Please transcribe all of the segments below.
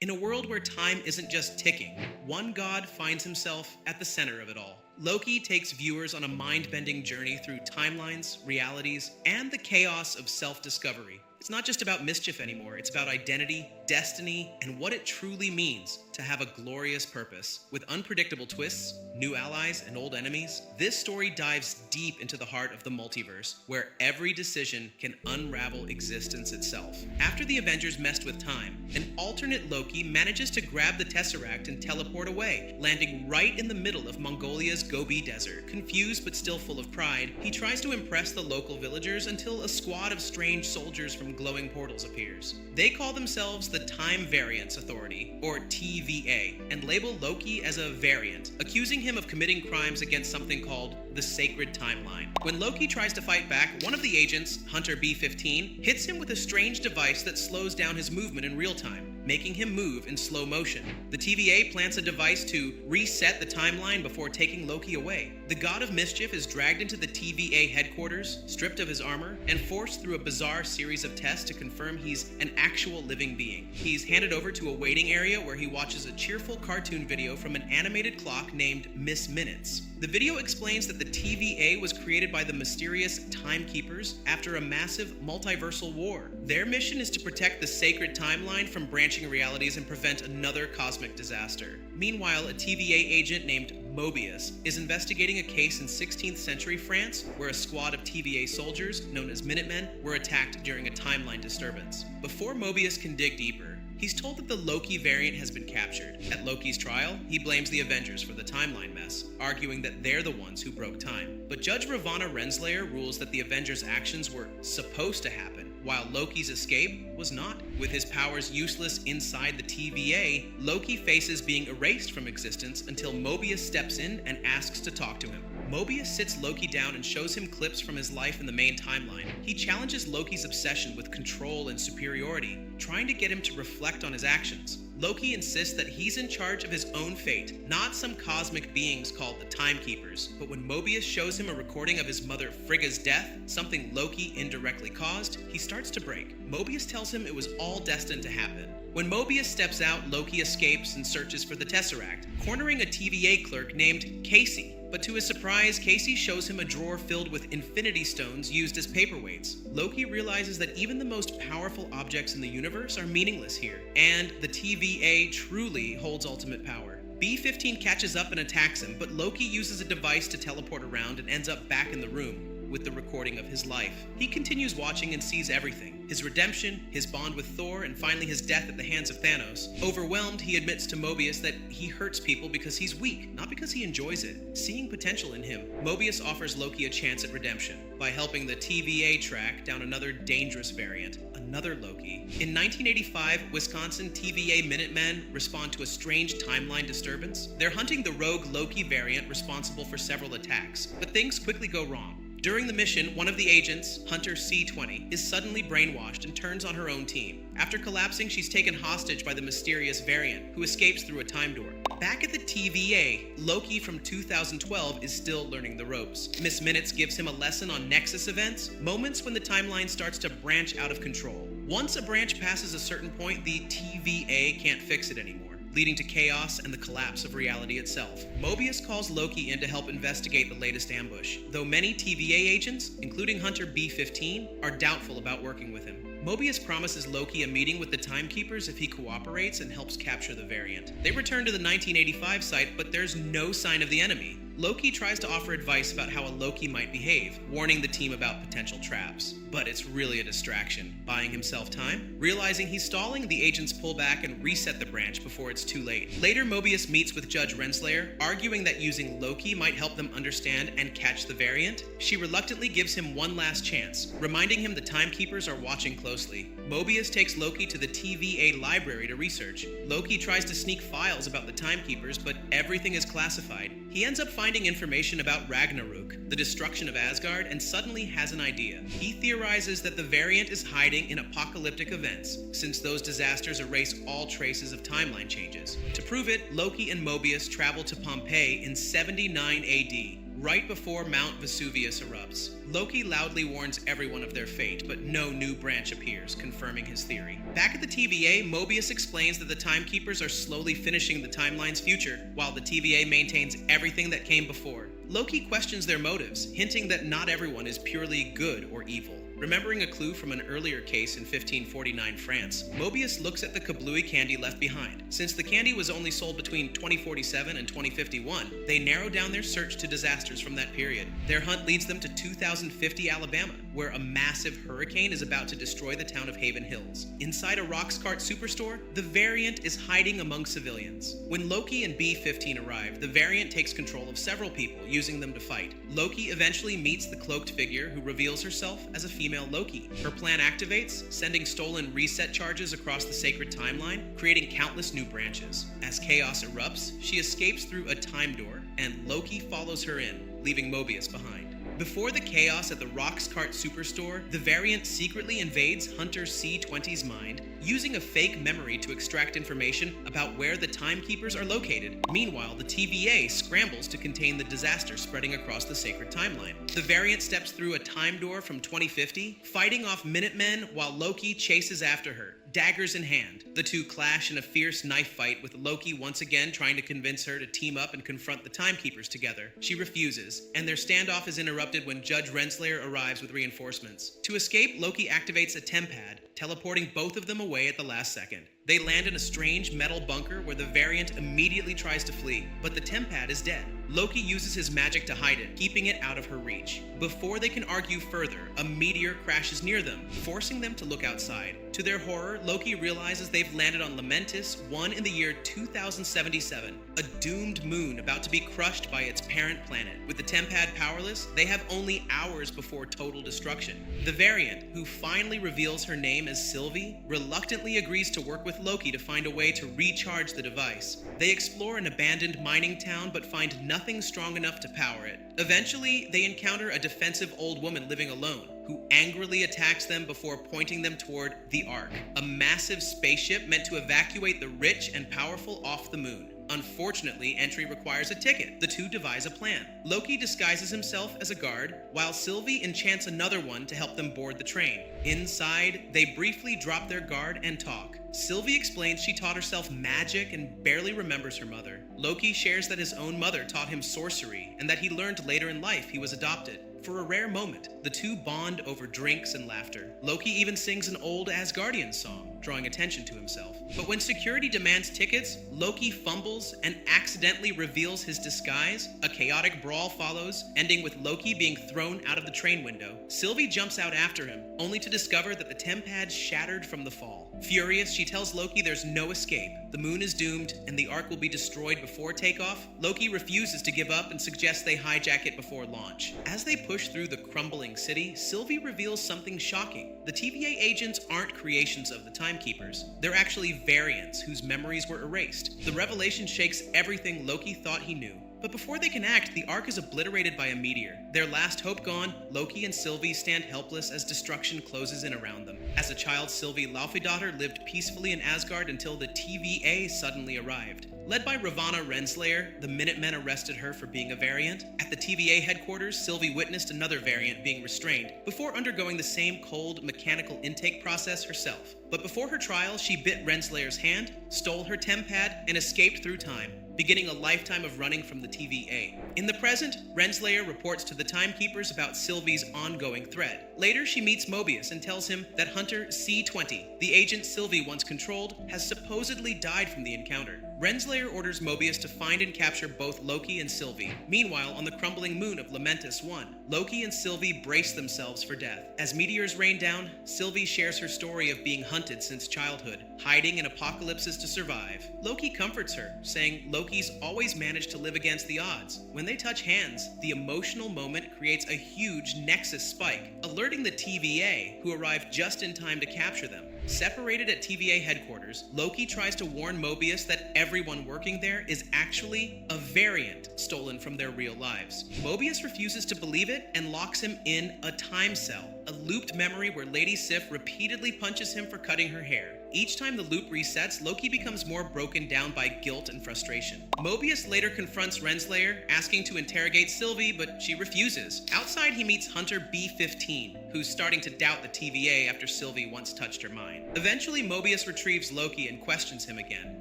In a world where time isn't just ticking, one god finds himself at the center of it all. Loki takes viewers on a mind-bending journey through timelines, realities, and the chaos of self-discovery. It's not just about mischief anymore, it's about identity, destiny, and what it truly means to have a glorious purpose. With unpredictable twists, new allies, and old enemies, this story dives deep into the heart of the multiverse, where every decision can unravel existence itself. After the Avengers messed with time, an alternate Loki manages to grab the Tesseract and teleport away, landing right in the middle of Mongolia's Gobi Desert. Confused but still full of pride, he tries to impress the local villagers until a squad of strange soldiers from glowing portals appears. They call themselves the Time Variance Authority, or TVA, and label Loki as a variant, accusing him of committing crimes against something called the Sacred Timeline. When Loki tries to fight back, one of the agents, Hunter B-15, hits him with a strange device that slows down his movement in real time, making him move in slow motion. The TVA plants a device to reset the timeline before taking Loki away. The god of mischief is dragged into the TVA headquarters, stripped of his armor, and forced through a bizarre series of tests to confirm he's an actual living being. He's handed over to a waiting area where he watches a cheerful cartoon video from an animated clock named Miss Minutes. The video explains that the TVA was created by the mysterious Timekeepers after a massive multiversal war. Their mission is to protect the sacred timeline from branching realities and prevent another cosmic disaster. Meanwhile, a TVA agent named Mobius is investigating a case in 16th century France where a squad of TVA soldiers, known as Minutemen, were attacked during a timeline disturbance. Before Mobius can dig deeper, he's told that the Loki variant has been captured. At Loki's trial, he blames the Avengers for the timeline mess, arguing that they're the ones who broke time. But Judge Ravonna Renslayer rules that the Avengers' actions were supposed to happen, while Loki's escape was not. With his powers useless inside the TVA, Loki faces being erased from existence until Mobius steps in and asks to talk to him. Mobius sits Loki down and shows him clips from his life in the main timeline. He challenges Loki's obsession with control and superiority, trying to get him to reflect on his actions. Loki insists that he's in charge of his own fate, not some cosmic beings called the Timekeepers. But when Mobius shows him a recording of his mother Frigga's death, something Loki indirectly caused, he starts to break. Mobius tells him it was all destined to happen. When Mobius steps out, Loki escapes and searches for the Tesseract, cornering a TVA clerk named Casey. But to his surprise, Casey shows him a drawer filled with infinity stones used as paperweights. Loki realizes that even the most powerful objects in the universe are meaningless here, and the TVA truly holds ultimate power. B-15 catches up and attacks him, but Loki uses a device to teleport around and ends up back in the room with the recording of his life. He continues watching and sees everything: his redemption, his bond with Thor, and finally his death at the hands of Thanos. Overwhelmed, he admits to Mobius that he hurts people because he's weak, not because he enjoys it. Seeing potential in him, Mobius offers Loki a chance at redemption by helping the TVA track down another dangerous variant, another Loki. In 1985, Wisconsin TVA Minutemen respond to a strange timeline disturbance. They're hunting the rogue Loki variant responsible for several attacks, but things quickly go wrong. During the mission, one of the agents, Hunter C-20, is suddenly brainwashed and turns on her own team. After collapsing, she's taken hostage by the mysterious variant, who escapes through a time door. Back at the TVA, Loki from 2012 is still learning the ropes. Miss Minutes gives him a lesson on Nexus events, moments when the timeline starts to branch out of control. Once a branch passes a certain point, the TVA can't fix it anymore, leading to chaos and the collapse of reality itself. Mobius calls Loki in to help investigate the latest ambush, though many TVA agents, including Hunter B-15, are doubtful about working with him. Mobius promises Loki a meeting with the Timekeepers if he cooperates and helps capture the variant. They return to the 1985 site, but there's no sign of the enemy. Loki tries to offer advice about how a Loki might behave, warning the team about potential traps. But it's really a distraction, buying himself time. Realizing he's stalling, the agents pull back and reset the branch before it's too late. Later, Mobius meets with Judge Renslayer, arguing that using Loki might help them understand and catch the variant. She reluctantly gives him one last chance, reminding him the Timekeepers are watching closely. Mobius takes Loki to the TVA library to research. Loki tries to sneak files about the Timekeepers, but everything is classified. He ends up finding information about Ragnarok, the destruction of Asgard, and suddenly has an idea. He theorizes that the variant is hiding in apocalyptic events, since those disasters erase all traces of timeline changes. To prove it, Loki and Mobius travel to Pompeii in 79 AD. Right before Mount Vesuvius erupts, Loki loudly warns everyone of their fate, but no new branch appears, confirming his theory. Back at the TVA, Mobius explains that the Timekeepers are slowly finishing the timeline's future, while the TVA maintains everything that came before. Loki questions their motives, hinting that not everyone is purely good or evil. Remembering a clue from an earlier case in 1549 France, Mobius looks at the kablooey candy left behind. Since the candy was only sold between 2047 and 2051, they narrow down their search to disasters from that period. Their hunt leads them to 2050 Alabama, where a massive hurricane is about to destroy the town of Haven Hills. Inside a Roxcart superstore, the Variant is hiding among civilians. When Loki and B-15 arrive, the Variant takes control of several people, using them to fight. Loki eventually meets the cloaked figure who reveals herself as a female Loki. Her plan activates, sending stolen reset charges across the sacred timeline, creating countless new branches. As chaos erupts, she escapes through a time door, and Loki follows her in, leaving Mobius behind. Before the chaos at the Roxcart Superstore, the Variant secretly invades Hunter C-20's mind, using a fake memory to extract information about where the Timekeepers are located. Meanwhile, the TVA scrambles to contain the disaster spreading across the sacred timeline. The Variant steps through a time door from 2050, fighting off Minutemen while Loki chases after her, daggers in hand. The two clash in a fierce knife fight, with Loki once again trying to convince her to team up and confront the Timekeepers together. She refuses, and their standoff is interrupted when Judge Renslayer arrives with reinforcements. To escape, Loki activates a tempad, teleporting both of them away at the last second. They land in a strange metal bunker where the Variant immediately tries to flee, but the tempad is dead. Loki uses his magic to hide it, keeping it out of her reach. Before they can argue further, a meteor crashes near them, forcing them to look outside. To their horror, Loki realizes they've landed on Lamentis 1 in the year 2077, a doomed moon about to be crushed by its parent planet. With the tempad powerless, they have only hours before total destruction. The Variant, who finally reveals her name as Sylvie, reluctantly agrees to work with Loki to find a way to recharge the device. They explore an abandoned mining town but find nothing strong enough to power it. Eventually, they encounter a defensive old woman living alone, who angrily attacks them before pointing them toward the Ark, a massive spaceship meant to evacuate the rich and powerful off the moon. Unfortunately, entry requires a ticket. The two devise a plan. Loki disguises himself as a guard, while Sylvie enchants another one to help them board the train. Inside, they briefly drop their guard and talk. Sylvie explains she taught herself magic and barely remembers her mother. Loki shares that his own mother taught him sorcery, and that he learned later in life he was adopted. For a rare moment, the two bond over drinks and laughter. Loki even sings an old Asgardian song, drawing attention to himself. But when security demands tickets, Loki fumbles and accidentally reveals his disguise. A chaotic brawl follows, ending with Loki being thrown out of the train window. Sylvie jumps out after him, only to discover that the tempad shattered from the fall. Furious, she tells Loki there's no escape. The moon is doomed, and the Ark will be destroyed before takeoff. Loki refuses to give up and suggests they hijack it before launch. As they push through the crumbling city, Sylvie reveals something shocking. The TVA agents aren't creations of the Timekeepers. They're actually Variants whose memories were erased. The revelation shakes everything Loki thought he knew. But before they can act, the Ark is obliterated by a meteor. Their last hope gone, Loki and Sylvie stand helpless as destruction closes in around them. As a child, Sylvie Laufeydotter lived peacefully in Asgard until the TVA suddenly arrived. Led by Ravonna Renslayer, the Minutemen arrested her for being a Variant. At the TVA headquarters, Sylvie witnessed another Variant being restrained, before undergoing the same cold, mechanical intake process herself. But before her trial, she bit Renslayer's hand, stole her tempad, and escaped through time, beginning a lifetime of running from the TVA. In the present, Renslayer reports to the Timekeepers about Sylvie's ongoing threat. Later, she meets Mobius and tells him that Hunter C-20, the agent Sylvie once controlled, has supposedly died from the encounter. Renslayer orders Mobius to find and capture both Loki and Sylvie. Meanwhile, on the crumbling moon of Lamentis 1, Loki and Sylvie brace themselves for death. As meteors rain down, Sylvie shares her story of being hunted since childhood, hiding in apocalypses to survive. Loki comforts her, saying Loki's always managed to live against the odds. When they touch hands, the emotional moment creates a huge nexus spike, alerting the TVA, who arrive just in time to capture them. Separated at TVA headquarters, Loki tries to warn Mobius that everyone working there is actually a Variant stolen from their real lives. Mobius refuses to believe it and locks him in a time cell, a looped memory where Lady Sif repeatedly punches him for cutting her hair. Each time the loop resets, Loki becomes more broken down by guilt and frustration. Mobius later confronts Renslayer, asking to interrogate Sylvie, but she refuses. Outside, he meets Hunter B-15, who's starting to doubt the TVA after Sylvie once touched her mind. Eventually, Mobius retrieves Loki and questions him again,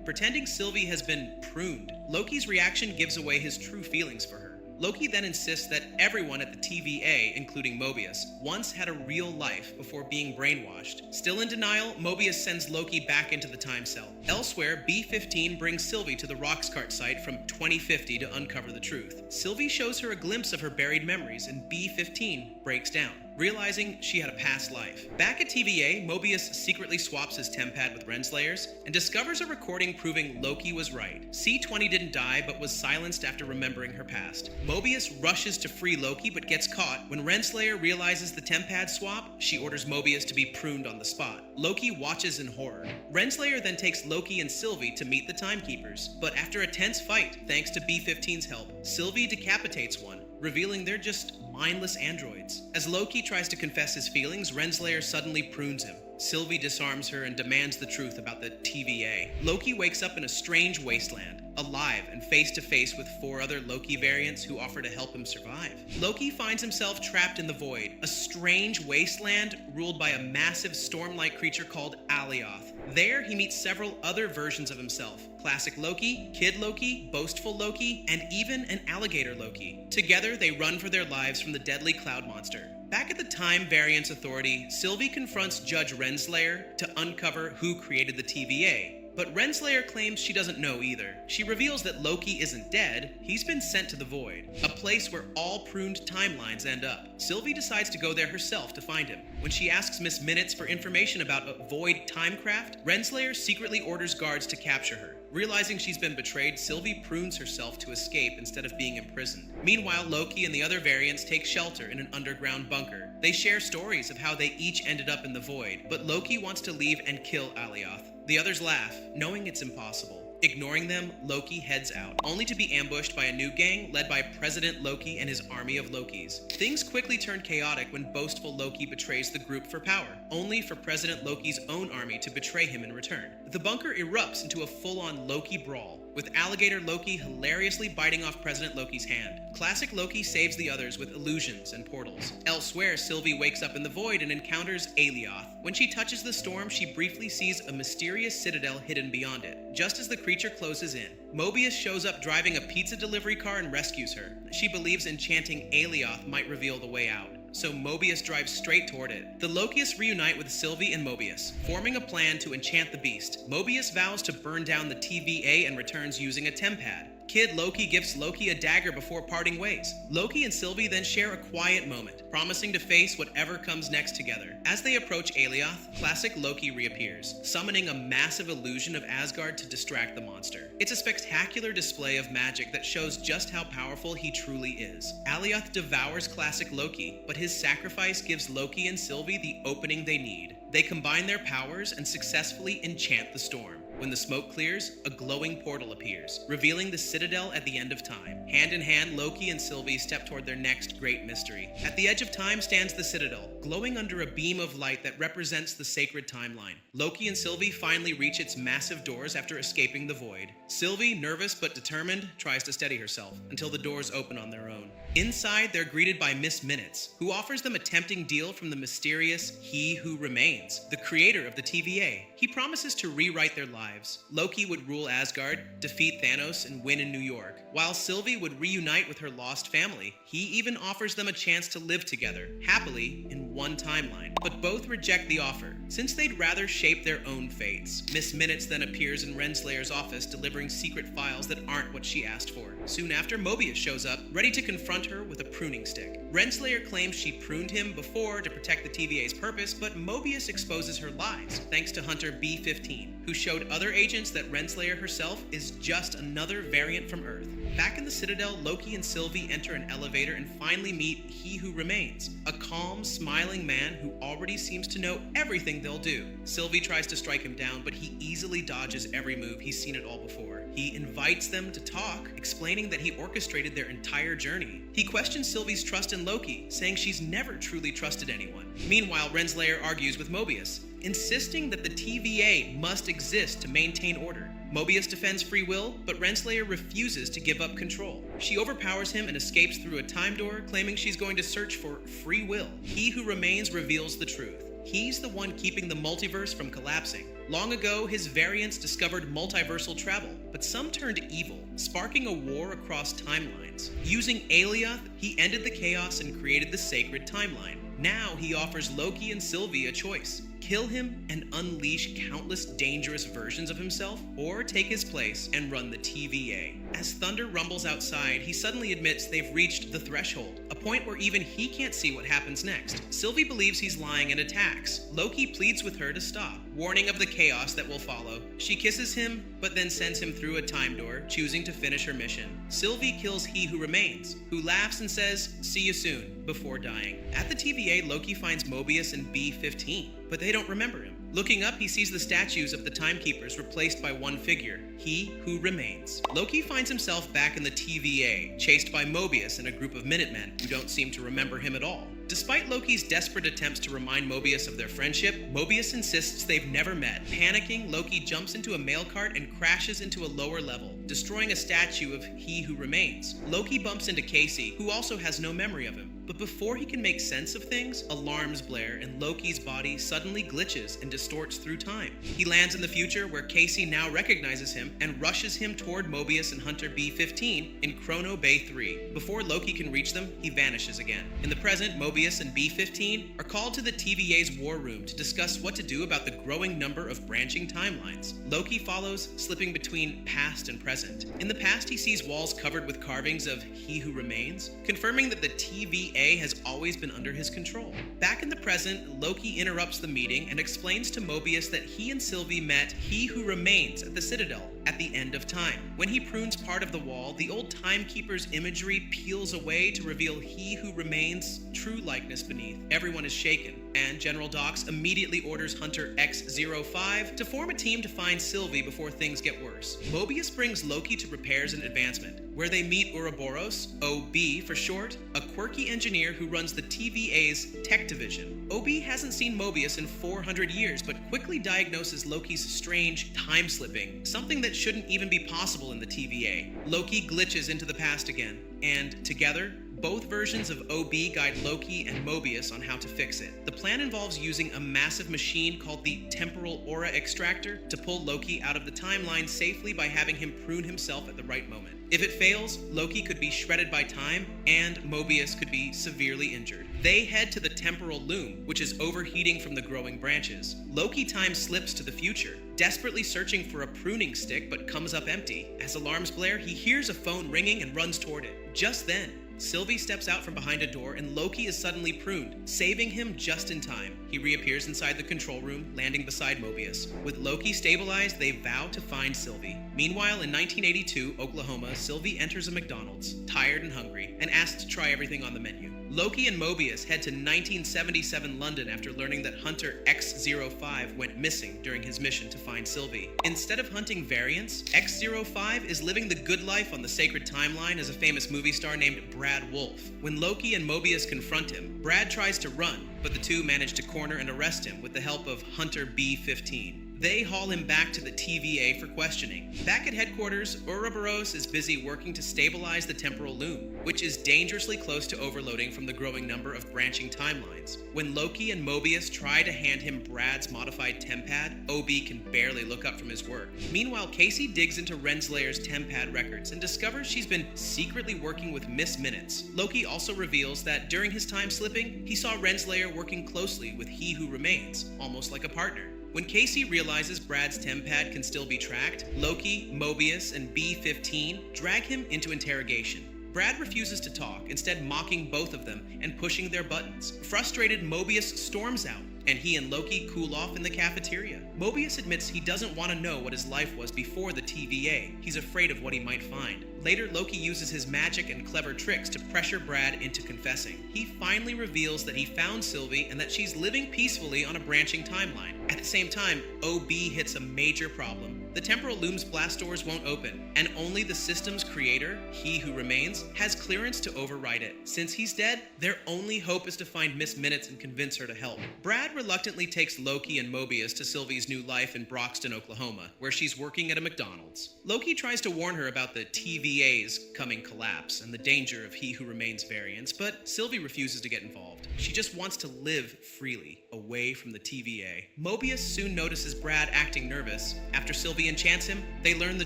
pretending Sylvie has been pruned. Loki's reaction gives away his true feelings for her. Loki then insists that everyone at the TVA, including Mobius, once had a real life before being brainwashed. Still in denial, Mobius sends Loki back into the time cell. Elsewhere, B-15 brings Sylvie to the Roxcart site from 2050 to uncover the truth. Sylvie shows her a glimpse of her buried memories, and B-15 breaks down, realizing she had a past life. Back at TVA, Mobius secretly swaps his tempad with Renslayer's and discovers a recording proving Loki was right. C-20 didn't die, but was silenced after remembering her past. Mobius rushes to free Loki, but gets caught. When Renslayer realizes the tempad swap, she orders Mobius to be pruned on the spot. Loki watches in horror. Renslayer then takes Loki and Sylvie to meet the Timekeepers, but after a tense fight, thanks to B-15's help, Sylvie decapitates one, revealing they're just mindless androids. As Loki tries to confess his feelings, Renslayer suddenly prunes him. Sylvie disarms her and demands the truth about the TVA. Loki wakes up in a strange wasteland, alive and face-to-face with 4 other Loki variants who offer to help him survive. Loki finds himself trapped in the Void, a strange wasteland ruled by a massive storm-like creature called Alioth. There, he meets several other versions of himself: classic Loki, Kid Loki, boastful Loki, and even an alligator Loki. Together, they run for their lives from the deadly cloud monster. Back at the Time Variance Authority, Sylvie confronts Judge Renslayer to uncover who created the TVA. But Renslayer claims she doesn't know either. She reveals that Loki isn't dead, he's been sent to the Void, a place where all pruned timelines end up. Sylvie decides to go there herself to find him. When she asks Miss Minutes for information about a Void timecraft, Renslayer secretly orders guards to capture her. Realizing she's been betrayed, Sylvie prunes herself to escape instead of being imprisoned. Meanwhile, Loki and the other variants take shelter in an underground bunker. They share stories of how they each ended up in the Void, but Loki wants to leave and kill Alioth. The others laugh, knowing it's impossible. Ignoring them, Loki heads out, only to be ambushed by a new gang led by President Loki and his army of Lokis. Things quickly turn chaotic when boastful Loki betrays the group for power, only for President Loki's own army to betray him in return. The bunker erupts into a full-on Loki brawl, with Alligator Loki hilariously biting off President Loki's hand. Classic Loki saves the others with illusions and portals. Elsewhere, Sylvie wakes up in the Void and encounters Alioth. When she touches the storm, she briefly sees a mysterious citadel hidden beyond it. Just as the creature closes in, Mobius shows up driving a pizza delivery car and rescues her. She believes enchanting Alioth might reveal the way out, so Mobius drives straight toward it. The Lokiists reunite with Sylvie and Mobius, forming a plan to enchant the beast. Mobius vows to burn down the TVA and returns using a tempad. Kid Loki gifts Loki a dagger before parting ways. Loki and Sylvie then share a quiet moment, promising to face whatever comes next together. As they approach Alioth, classic Loki reappears, summoning a massive illusion of Asgard to distract the monster. It's a spectacular display of magic that shows just how powerful he truly is. Alioth devours classic Loki, but his sacrifice gives Loki and Sylvie the opening they need. They combine their powers and successfully enchant the storm. When the smoke clears, a glowing portal appears, revealing the citadel at the end of time. Hand in hand, Loki and Sylvie step toward their next great mystery. At the edge of time stands the citadel, glowing under a beam of light that represents the sacred timeline. Loki and Sylvie finally reach its massive doors after escaping the Void. Sylvie, nervous but determined, tries to steady herself until the doors open on their own. Inside, they're greeted by Miss Minutes, who offers them a tempting deal from the mysterious He Who Remains, the creator of the TVA. He promises to rewrite their lives. Loki would rule Asgard, defeat Thanos, and win in New York, while Sylvie would reunite with her lost family. He even offers them a chance to live together, happily, in one timeline. But both reject the offer, since they'd rather shape their own fates. Miss Minutes then appears in Renslayer's office, delivering secret files that aren't what she asked for. Soon after, Mobius shows up, ready to confront her with a pruning stick. Renslayer claims she pruned him before to protect the TVA's purpose, but Mobius exposes her lies, thanks to Hunter B-15, who showed other agents that Renslayer herself is just another variant from Earth. Back in the Citadel, Loki and Sylvie enter an elevator and finally meet He Who Remains, a calm, smiling man who already seems to know everything they'll do. Sylvie tries to strike him down, but he easily dodges every move. He's seen it all before. He invites them to talk, explaining that he orchestrated their entire journey. He questions Sylvie's trust in Loki, saying she's never truly trusted anyone. Meanwhile, Renslayer argues with Mobius, insisting that the TVA must exist to maintain order. Mobius defends free will, but Renslayer refuses to give up control. She overpowers him and escapes through a time door, claiming she's going to search for free will. He Who Remains reveals the truth. He's the one keeping the multiverse from collapsing. Long ago, his variants discovered multiversal travel, but some turned evil, sparking a war across timelines. Using Alioth, he ended the chaos and created the sacred timeline. Now he offers Loki and Sylvie a choice: kill him and unleash countless dangerous versions of himself, or take his place and run the TVA. As thunder rumbles outside, he suddenly admits they've reached the threshold, a point where even he can't see what happens next. Sylvie believes he's lying and attacks. Loki pleads with her to stop, warning of the chaos that will follow. She kisses him, but then sends him through a time door, choosing to finish her mission. Sylvie kills He Who Remains, who laughs and says, "See you soon," before dying. At the TVA, Loki finds Mobius and B-15, but they don't remember him. Looking up, he sees the statues of the Timekeepers replaced by one figure, He Who Remains. Loki finds himself back in the TVA, chased by Mobius and a group of Minutemen who don't seem to remember him at all. Despite Loki's desperate attempts to remind Mobius of their friendship, Mobius insists they've never met. Panicking, Loki jumps into a mail cart and crashes into a lower level, destroying a statue of He Who Remains. Loki bumps into Casey, who also has no memory of him. But before he can make sense of things, alarms blare and Loki's body suddenly glitches and distorts through time. He lands in the future, where Casey now recognizes him and rushes him toward Mobius and Hunter B-15 in Chrono Bay 3. Before Loki can reach them, he vanishes again. In the present, Mobius and B-15 are called to the TVA's war room to discuss what to do about the growing number of branching timelines. Loki follows, slipping between past and present. In the past, he sees walls covered with carvings of He Who Remains, confirming that the TVA has always been under his control. Back in the present, Loki interrupts the meeting and explains to Mobius that he and Sylvie met He Who Remains at the Citadel at the end of time. When he prunes part of the wall, the old Timekeeper's imagery peels away to reveal He Who Remains' true likeness beneath. Everyone is shaken, and General Dox immediately orders Hunter X-05 to form a team to find Sylvie before things get worse. Mobius brings Loki to repairs and advancement, where they meet Ouroboros, OB for short, a quirky engineer who runs the TVA's tech division. OB hasn't seen Mobius in 400 years, but quickly diagnoses Loki's strange time slipping, something that shouldn't even be possible in the TVA. Loki glitches into the past again, and together, both versions of OB guide Loki and Mobius on how to fix it. The plan involves using a massive machine called the Temporal Aura Extractor to pull Loki out of the timeline safely by having him prune himself at the right moment. If it fails, Loki could be shredded by time, and Mobius could be severely injured. They head to the temporal loom, which is overheating from the growing branches. Loki time slips to the future, desperately searching for a pruning stick, but comes up empty. As alarms blare, he hears a phone ringing and runs toward it. Just then, Sylvie steps out from behind a door and Loki is suddenly pruned, saving him just in time. He reappears inside the control room, landing beside Mobius. With Loki stabilized, they vow to find Sylvie. Meanwhile, in 1982, Oklahoma, Sylvie enters a McDonald's, tired and hungry, and asks to try everything on the menu. Loki and Mobius head to 1977 London after learning that Hunter X-05 went missing during his mission to find Sylvie. Instead of hunting variants, X-05 is living the good life on the sacred timeline as a famous movie star named Brad Wolfe. When Loki and Mobius confront him, Brad tries to run, but the two manage to corner and arrest him with the help of Hunter B-15. They haul him back to the TVA for questioning. Back at headquarters, Ouroboros is busy working to stabilize the temporal loom, which is dangerously close to overloading from the growing number of branching timelines. When Loki and Mobius try to hand him Brad's modified tempad, OB can barely look up from his work. Meanwhile, Casey digs into Renslayer's tempad records and discovers she's been secretly working with Miss Minutes. Loki also reveals that during his time slipping, he saw Renslayer working closely with He Who Remains, almost like a partner. When Casey realizes Brad's tempad can still be tracked, Loki, Mobius, and B-15 drag him into interrogation. Brad refuses to talk, instead mocking both of them and pushing their buttons. Frustrated, Mobius storms out, and he and Loki cool off in the cafeteria. Mobius admits he doesn't want to know what his life was before the TVA. He's afraid of what he might find. Later, Loki uses his magic and clever tricks to pressure Brad into confessing. He finally reveals that he found Sylvie and that she's living peacefully on a branching timeline. At the same time, OB hits a major problem. The temporal loom's blast doors won't open, and only the system's creator, He Who Remains, has clearance to override it. Since he's dead, their only hope is to find Miss Minutes and convince her to help. Brad reluctantly takes Loki and Mobius to Sylvie's new life in Broxton, Oklahoma, where she's working at a McDonald's. Loki tries to warn her about the TVA's coming collapse and the danger of He Who Remains variants, but Sylvie refuses to get involved. She just wants to live freely, away from the TVA. Mobius soon notices Brad acting nervous. After Sylvie enchants him, they learn the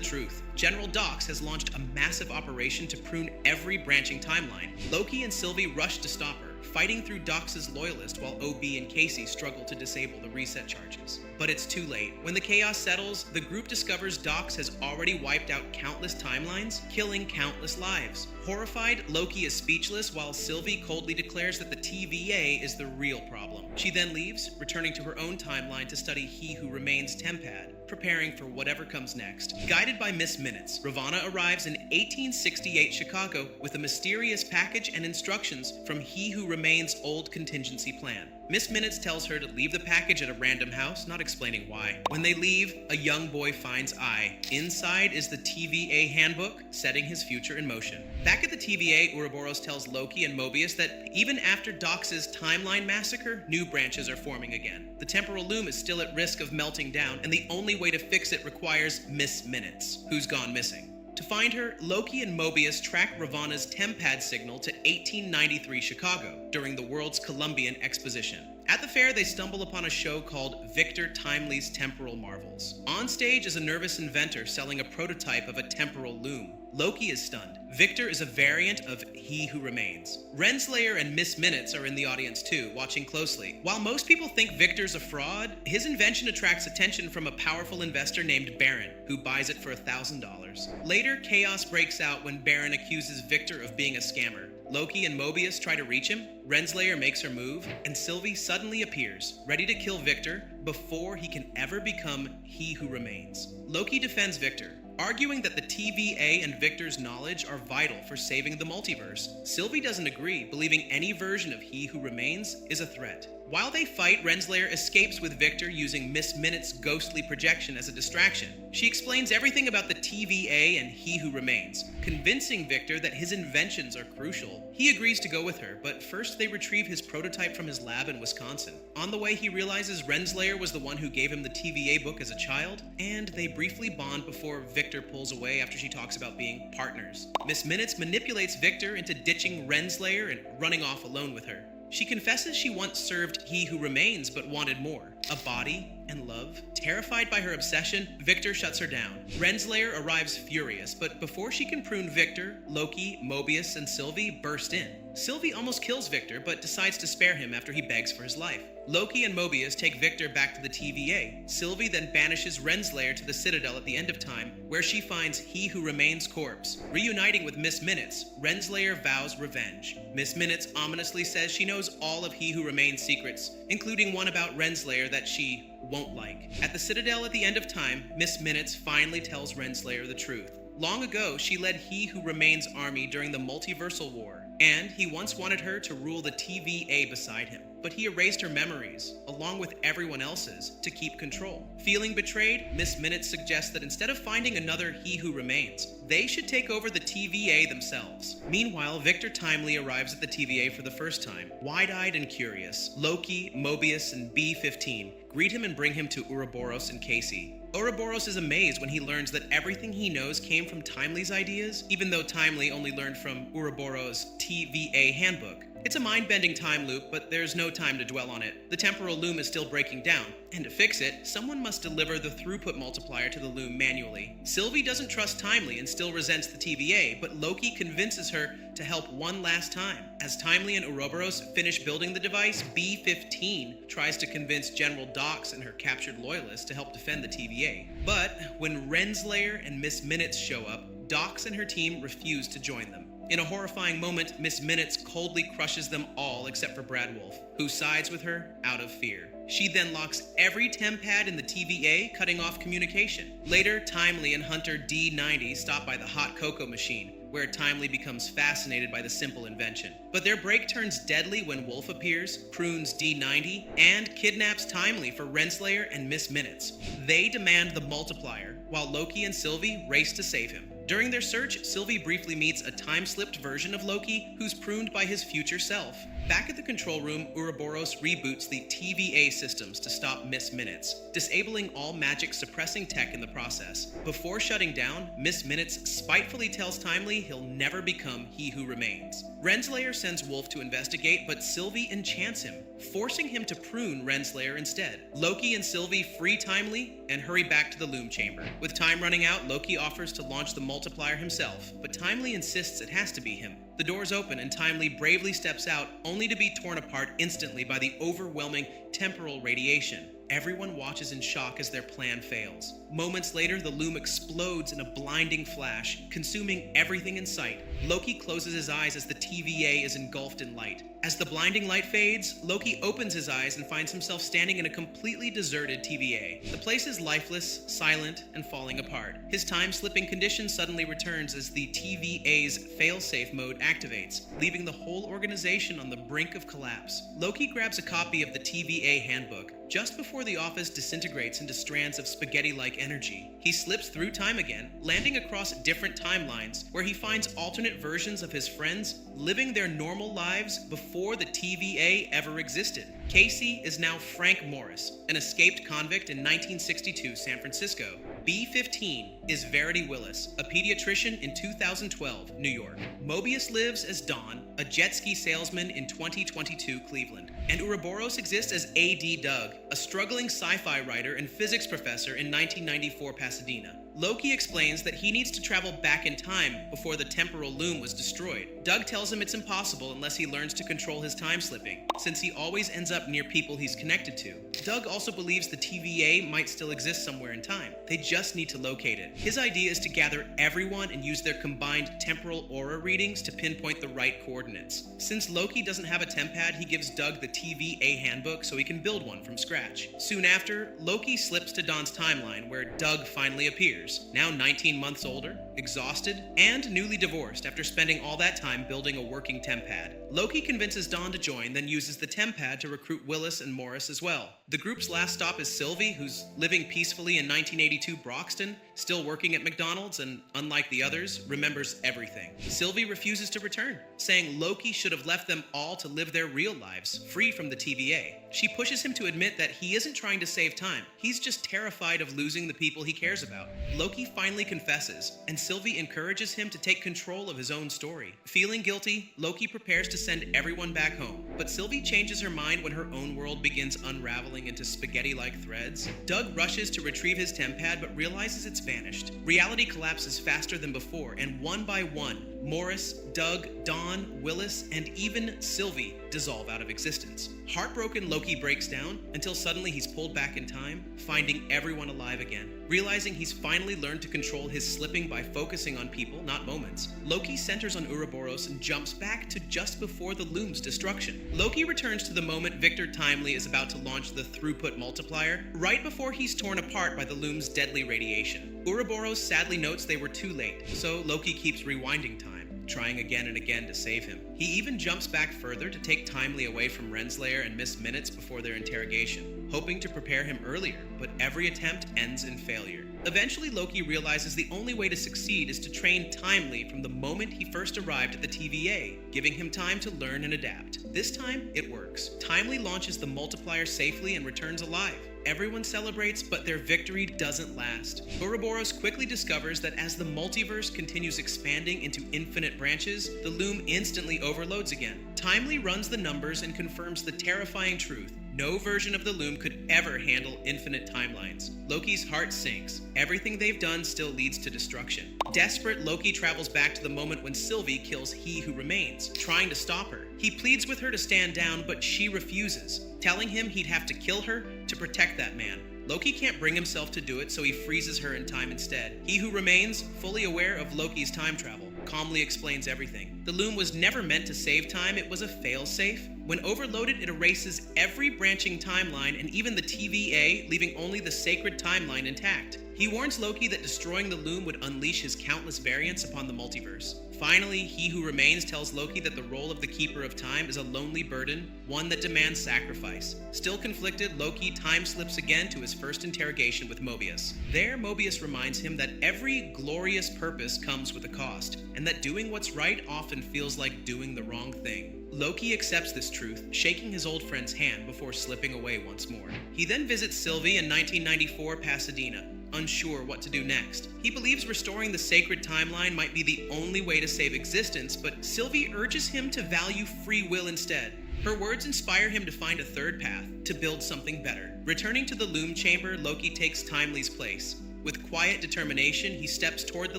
truth. General Dox has launched a massive operation to prune every branching timeline. Loki and Sylvie rush to stop her, fighting through Dox's loyalists while OB and Casey struggle to disable the reset charges. But it's too late. When the chaos settles, the group discovers Dox has already wiped out countless timelines, killing countless lives. Horrified, Loki is speechless while Sylvie coldly declares that the TVA is the real problem. She then leaves, returning to her own timeline to study He Who Remains Tempad, preparing for whatever comes next. Guided by Miss Minutes, Ravonna arrives in 1868 Chicago with a mysterious package and instructions from He Who Remains' old contingency plan. Miss Minutes tells her to leave the package at a random house, not explaining why. When they leave, a young boy finds I. Inside is the TVA handbook, setting his future in motion. Back at the TVA, Ouroboros tells Loki and Mobius that even after Dox's timeline massacre, new branches are forming again. The temporal loom is still at risk of melting down, and the only way to fix it requires Miss Minutes, who's gone missing. To find her, Loki and Mobius track Ravonna's Tempad signal to 1893 Chicago during the world's Columbian Exposition. At the fair, they stumble upon a show called Victor Timely's Temporal Marvels. On stage is a nervous inventor selling a prototype of a temporal loom. Loki is stunned. Victor is a variant of He Who Remains. Renslayer and Miss Minutes are in the audience too, watching closely. While most people think Victor's a fraud, his invention attracts attention from a powerful investor named Baron, who buys it for $1,000. Later, chaos breaks out when Baron accuses Victor of being a scammer. Loki and Mobius try to reach him, Renslayer makes her move, and Sylvie suddenly appears, ready to kill Victor before he can ever become He Who Remains. Loki defends Victor, arguing that the TVA and Victor's knowledge are vital for saving the multiverse. Sylvie doesn't agree, believing any version of He Who Remains is a threat. While they fight, Renslayer escapes with Victor using Miss Minutes' ghostly projection as a distraction. She explains everything about the TVA and He Who Remains, convincing Victor that his inventions are crucial. He agrees to go with her, but first they retrieve his prototype from his lab in Wisconsin. On the way, he realizes Renslayer was the one who gave him the TVA book as a child, and they briefly bond before Victor pulls away after she talks about being partners. Miss Minutes manipulates Victor into ditching Renslayer and running off alone with her. She confesses she once served He Who Remains but wanted more, a body and love. Terrified by her obsession, Victor shuts her down. Renslayer arrives furious, but before she can prune Victor, Loki, Mobius, and Sylvie burst in. Sylvie almost kills Victor, but decides to spare him after he begs for his life. Loki and Mobius take Victor back to the TVA. Sylvie then banishes Renslayer to the Citadel at the end of time, where she finds He Who Remains' corpse. Reuniting with Miss Minutes, Renslayer vows revenge. Miss Minutes ominously says she knows all of He Who Remains' secrets, including one about Renslayer that she won't like. At the Citadel at the end of time, Miss Minutes finally tells Renslayer the truth. Long ago, she led He Who Remains' army during the Multiversal War, and he once wanted her to rule the TVA beside him. But he erased her memories, along with everyone else's, to keep control. Feeling betrayed, Miss Minutes suggests that instead of finding another He Who Remains, they should take over the TVA themselves. Meanwhile, Victor Timely arrives at the TVA for the first time. Wide-eyed and curious, Loki, Mobius, and B-15 greet him and bring him to Ouroboros and Casey. Ouroboros is amazed when he learns that everything he knows came from Timely's ideas, even though Timely only learned from Ouroboros' TVA handbook. It's a mind-bending time loop, but there's no time to dwell on it. The temporal loom is still breaking down, and to fix it, someone must deliver the throughput multiplier to the loom manually. Sylvie doesn't trust Timely and still resents the TVA, but Loki convinces her to help one last time. As Timely and Ouroboros finish building the device, B-15 tries to convince General Dox and her captured loyalists to help defend the TVA. But when Renslayer and Miss Minutes show up, Dox and her team refuse to join them. In a horrifying moment, Miss Minutes coldly crushes them all except for Brad Wolf, who sides with her out of fear. She then locks every tempad in the TVA, cutting off communication. Later, Timely and Hunter D90 stop by the hot cocoa machine, where Timely becomes fascinated by the simple invention. But their break turns deadly when Wolf appears, prunes D90, and kidnaps Timely for Renslayer and Miss Minutes. They demand the multiplier, while Loki and Sylvie race to save him. During their search, Sylvie briefly meets a time-slipped version of Loki who's pruned by his future self. Back at the control room, Ouroboros reboots the TVA systems to stop Miss Minutes, disabling all magic-suppressing tech in the process. Before shutting down, Miss Minutes spitefully tells Timely he'll never become He Who Remains. Renslayer sends Wolf to investigate, but Sylvie enchants him, forcing him to prune Renslayer instead. Loki and Sylvie free Timely and hurry back to the Loom Chamber. With time running out, Loki offers to launch the multiplier himself, but Timely insists it has to be him. The doors open and Timely bravely steps out, only to be torn apart instantly by the overwhelming temporal radiation. Everyone watches in shock as their plan fails. Moments later, the loom explodes in a blinding flash, consuming everything in sight. Loki closes his eyes as the TVA is engulfed in light. As the blinding light fades, Loki opens his eyes and finds himself standing in a completely deserted TVA. The place is lifeless, silent, and falling apart. His time-slipping condition suddenly returns as the TVA's fail-safe mode activates, leaving the whole organization on the brink of collapse. Loki grabs a copy of the TVA handbook. Just before the office disintegrates into strands of spaghetti-like energy, he slips through time again, landing across different timelines where he finds alternate versions of his friends living their normal lives before the TVA ever existed. Casey is now Frank Morris, an escaped convict in 1962 San Francisco. B-15 is Verity Willis, a pediatrician in 2012 New York. Mobius lives as Don, a jet ski salesman in 2022 Cleveland. And Ouroboros exists as A.D. Doug, a struggling sci-fi writer and physics professor in 1994 Pasadena. Loki explains that he needs to travel back in time before the temporal loom was destroyed. Doug tells him it's impossible unless he learns to control his time slipping, since he always ends up near people he's connected to. Doug also believes the TVA might still exist somewhere in time. They just need to locate it. His idea is to gather everyone and use their combined temporal aura readings to pinpoint the right coordinates. Since Loki doesn't have a tempad, he gives Doug the TVA handbook so he can build one from scratch. Soon after, Loki slips to Don's timeline where Doug finally appears. Now 19 months older, exhausted, and newly divorced after spending all that time building a working tempad. Loki convinces Dawn to join, then uses the tempad to recruit Willis and Morris as well. The group's last stop is Sylvie, who's living peacefully in 1982 Broxton, still working at McDonald's, and unlike the others, remembers everything. Sylvie refuses to return, saying Loki should have left them all to live their real lives, free from the TVA. She pushes him to admit that he isn't trying to save time. He's just terrified of losing the people he cares about. Loki finally confesses, and Sylvie encourages him to take control of his own story. Feeling guilty, Loki prepares to send everyone back home, but Sylvie changes her mind when her own world begins unraveling into spaghetti-like threads. Doug rushes to retrieve his tempad, but realizes it's vanished. Reality collapses faster than before, and one by one, Morris, Doug, Dawn, Willis, and even Sylvie dissolve out of existence. Heartbroken, Loki breaks down until suddenly he's pulled back in time, finding everyone alive again. Realizing he's finally learned to control his slipping by focusing on people, not moments, Loki centers on Ouroboros and jumps back to just before the loom's destruction. Loki returns to the moment Victor Timely is about to launch the throughput multiplier, right before he's torn apart by the loom's deadly radiation. Ouroboros sadly notes they were too late, so Loki keeps rewinding time, trying again and again to save him. He even jumps back further to take Timely away from Renslayer and Miss Minutes before their interrogation, hoping to prepare him earlier, but every attempt ends in failure. Eventually, Loki realizes the only way to succeed is to train Timely from the moment he first arrived at the TVA, giving him time to learn and adapt. This time, it works. Timely launches the multiplier safely and returns alive. Everyone celebrates, but their victory doesn't last. Ouroboros quickly discovers that as the multiverse continues expanding into infinite branches, the loom instantly overloads again. Timely runs the numbers and confirms the terrifying truth. No version of the loom could ever handle infinite timelines. Loki's heart sinks. Everything they've done still leads to destruction. Desperate, Loki travels back to the moment when Sylvie kills He Who Remains, trying to stop her. He pleads with her to stand down, but she refuses, telling him he'd have to kill her to protect that man. Loki can't bring himself to do it, so he freezes her in time instead. He Who Remains, fully aware of Loki's time travel, calmly explains everything. The loom was never meant to save time, it was a fail-safe. When overloaded, it erases every branching timeline and even the TVA, leaving only the sacred timeline intact. He warns Loki that destroying the loom would unleash his countless variants upon the multiverse. Finally, He Who Remains tells Loki that the role of the Keeper of Time is a lonely burden, one that demands sacrifice. Still conflicted, Loki time slips again to his first interrogation with Mobius. There, Mobius reminds him that every glorious purpose comes with a cost, and that doing what's right often feels like doing the wrong thing. Loki accepts this truth, shaking his old friend's hand before slipping away once more. He then visits Sylvie in 1994 Pasadena, unsure what to do next. He believes restoring the sacred timeline might be the only way to save existence, but Sylvie urges him to value free will instead. Her words inspire him to find a third path, to build something better. Returning to the loom chamber, Loki takes Timely's place. With quiet determination, he steps toward the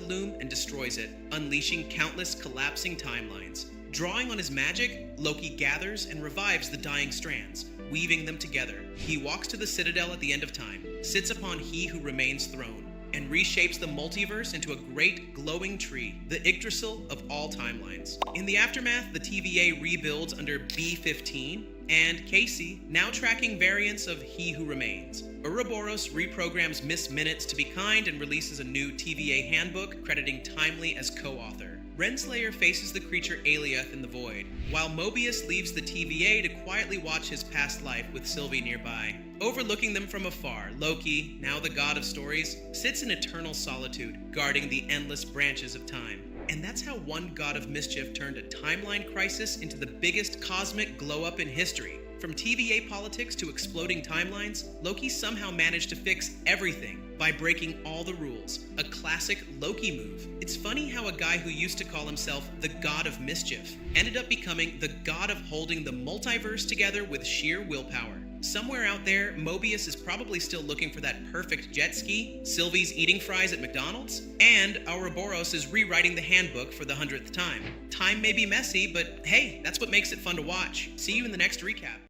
loom and destroys it, unleashing countless collapsing timelines. Drawing on his magic, Loki gathers and revives the dying strands, weaving them together. He walks to the Citadel at the end of time, sits upon He Who Remains throne, and reshapes the multiverse into a great glowing tree, the Yggdrasil of all timelines. In the aftermath, the TVA rebuilds under B-15, and Casey, now tracking variants of He Who Remains. Ouroboros reprograms Miss Minutes to be kind and releases a new TVA handbook, crediting Timely as co-author. Renslayer faces the creature Aliath in the void, while Mobius leaves the TVA to quietly watch his past life with Sylvie nearby. Overlooking them from afar, Loki, now the god of stories, sits in eternal solitude, guarding the endless branches of time. And that's how one god of mischief turned a timeline crisis into the biggest cosmic glow-up in history. From TVA politics to exploding timelines, Loki somehow managed to fix everything by breaking all the rules. A classic Loki move. It's funny how a guy who used to call himself the god of mischief ended up becoming the god of holding the multiverse together with sheer willpower. Somewhere out there, Mobius is probably still looking for that perfect jet ski, Sylvie's eating fries at McDonald's, and Ouroboros is rewriting the handbook for the 100th time. Time may be messy, but hey, that's what makes it fun to watch. See you in the next recap.